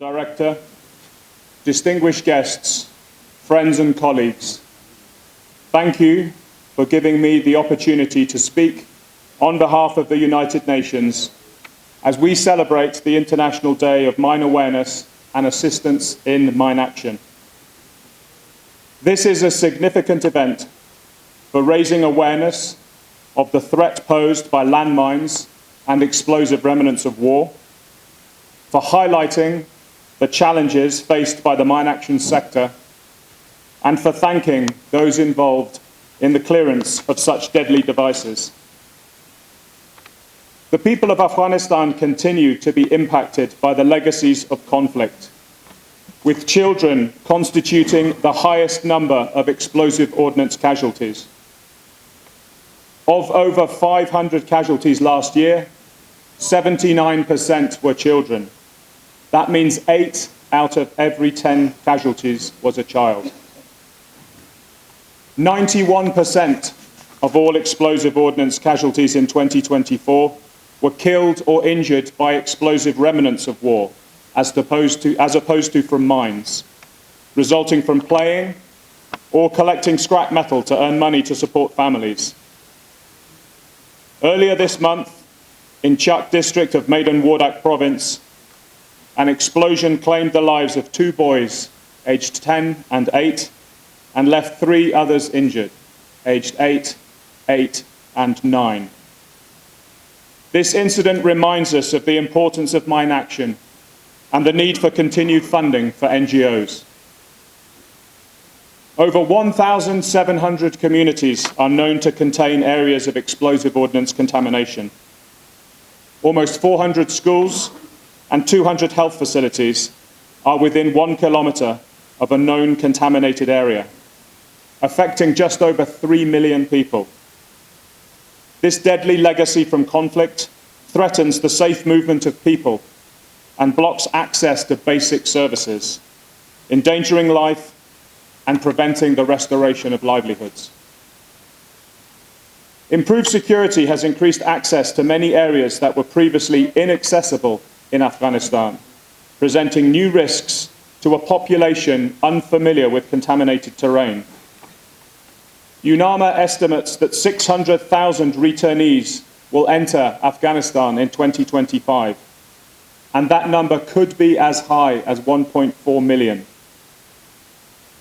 Director, distinguished guests, friends and colleagues, thank you for giving me the opportunity to speak on behalf of the United Nations as we celebrate the International Day of Mine Awareness and Assistance in Mine Action. This is a significant event for raising awareness of the threat posed by landmines and explosive remnants of war, for highlighting the challenges faced by the mine action sector, and for thanking those involved in the clearance of such deadly devices. The people of Afghanistan continue to be impacted by the legacies of conflict, with children constituting the highest number of explosive ordnance casualties. Of over 500 casualties last year, 79% were children. That means 8 out of every 10 casualties was a child. 91% of all explosive ordnance casualties in 2024 were killed or injured by explosive remnants of war, as opposed to from mines, resulting from playing or collecting scrap metal to earn money to support families. Earlier this month, in Chak district of Maidan Wardak province, an explosion claimed the lives of 2 boys, aged 10 and 8, and left 3 others injured, aged 8, 8, and 9. This incident reminds us of the importance of mine action and the need for continued funding for NGOs. Over 1,700 communities are known to contain areas of explosive ordnance contamination. Almost 400 schools and 200 health facilities are within 1 kilometre of a known contaminated area, affecting just over 3 million people. This deadly legacy from conflict threatens the safe movement of people and blocks access to basic services, endangering life and preventing the restoration of livelihoods. Improved security has increased access to many areas that were previously inaccessible in Afghanistan, presenting new risks to a population unfamiliar with contaminated terrain. UNAMA estimates that 600,000 returnees will enter Afghanistan in 2025, and that number could be as high as 1.4 million.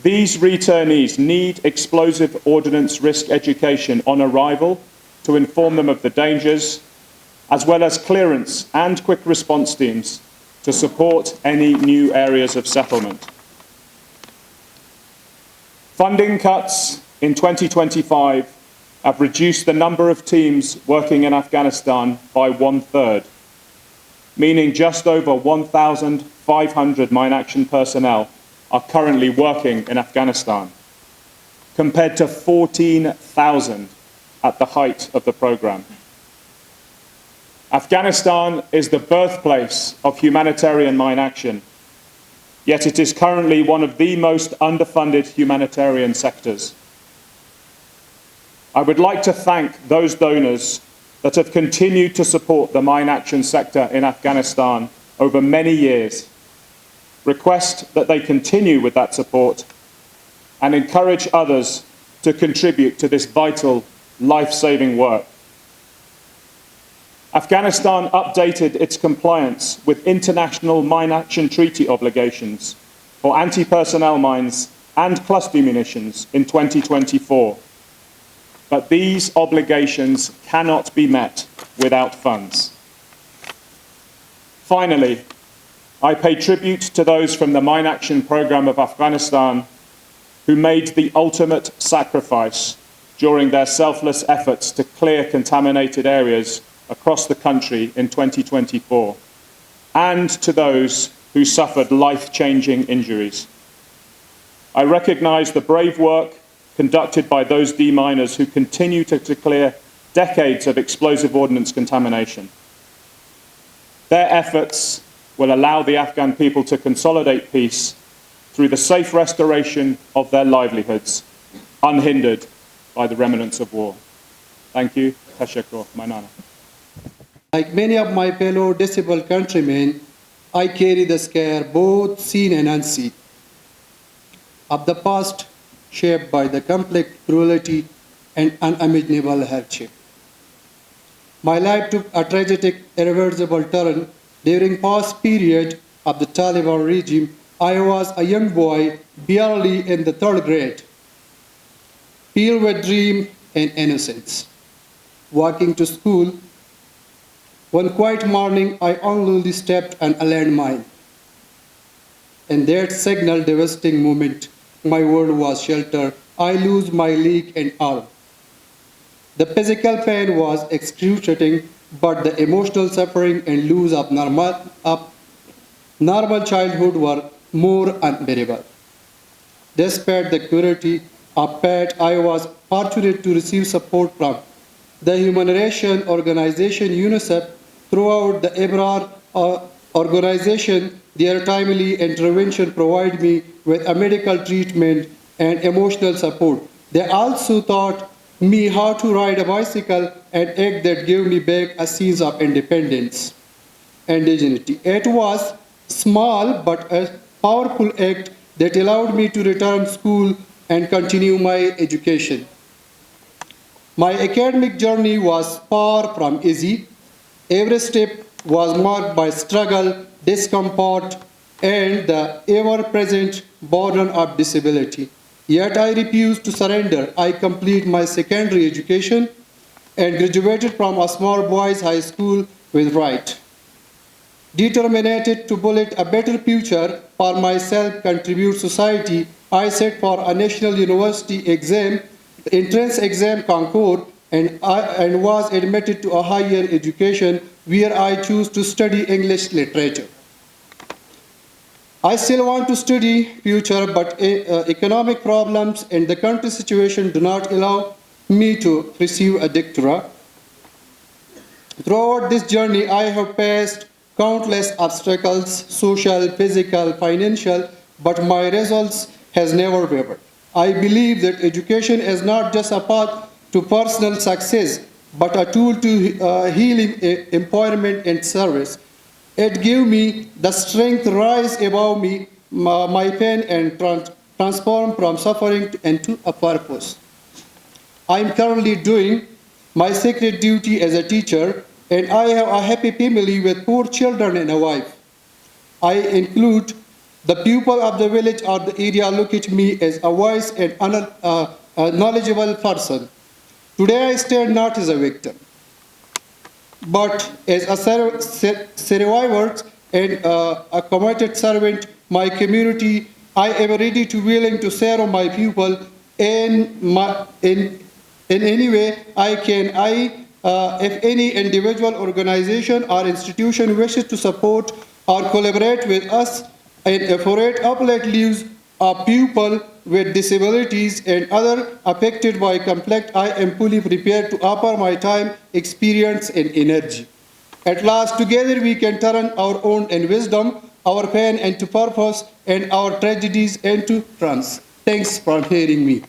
These returnees need explosive ordnance risk education on arrival to inform them of the dangers, as well as clearance and quick response teams to support any new areas of settlement. Funding cuts in 2025 have reduced the number of teams working in Afghanistan by 1/3, meaning just over 1,500 mine action personnel are currently working in Afghanistan, compared to 14,000 at the height of the program. Afghanistan is the birthplace of humanitarian mine action, yet it is currently one of the most underfunded humanitarian sectors. I would like to thank those donors that have continued to support the mine action sector in Afghanistan over many years, request that they continue with that support, and encourage others to contribute to this vital, life-saving work. Afghanistan updated its compliance with international mine action treaty obligations for anti-personnel mines and cluster munitions in 2024. But these obligations cannot be met without funds. Finally, I pay tribute to those from the Mine Action Programme of Afghanistan who made the ultimate sacrifice during their selfless efforts to clear contaminated areas across the country in 2024, and to those who suffered life-changing injuries. I recognise the brave work conducted by those deminers who continue to clear decades of explosive ordnance contamination. Their efforts will allow the Afghan people to consolidate peace through the safe restoration of their livelihoods, unhindered by the remnants of war. Thank you. Tashakkur, Mainana. Like many of my fellow disabled countrymen, I carry the scare, both seen and unseen, of the past shaped by the complex cruelty and unimaginable hardship. My life took a tragic, irreversible turn during past period of the Taliban regime. I was a young boy, barely in the third grade, filled with dream and innocence. Walking to school, one quiet morning, I unluckily stepped on a landmine. In that signal devastating moment, my world was sheltered. I lose my leg and arm. The physical pain was excruciating, but the emotional suffering and loss of normal childhood were more unbearable. Despite the cruelty of fate, I was fortunate to receive support from the humanitarian organization UNICEF. Throughout the Ebrar organization, their timely intervention provided me with a medical treatment and emotional support. They also taught me how to ride a bicycle, an act that gave me back a sense of independence and dignity. It was small but a powerful act that allowed me to return to school and continue my education. My academic journey was far from easy. Every step was marked by struggle, discomfort, and the ever-present burden of disability. Yet I refused to surrender. I completed my secondary education and graduated from a small boys' high school with right. Determined to build a better future for myself, contribute society, I set for a national university exam, entrance exam concours, and was admitted to a higher education where I choose to study English literature. I still want to study future, but economic problems and the country situation do not allow me to pursue a doctorate. Throughout this journey, I have faced countless obstacles, social, physical, financial, but my results has never wavered. I believe that education is not just a path to personal success, but a tool to healing, empowerment, and service. It gives me the strength to rise above me, my pain, and transform from suffering into a purpose. I am currently doing my sacred duty as a teacher, and I have a happy family with 4 children and a wife. I include the people of the village or the area look at me as a wise and knowledgeable person. Today I stand not as a victim, but as a survivor and a committed servant, my community. I am ready to willing to serve my people in any way I can. If any individual, organization, or institution wishes to support or collaborate with us and effort uplift lives of people with disabilities and other affected by conflict, I am fully prepared to offer my time, experience, and energy. At last, together we can turn our own and wisdom, our pain into purpose, and our tragedies into triumphs. Thanks for hearing me.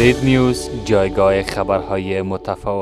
لید نیوز، جایگاه خبرهای متفاوت.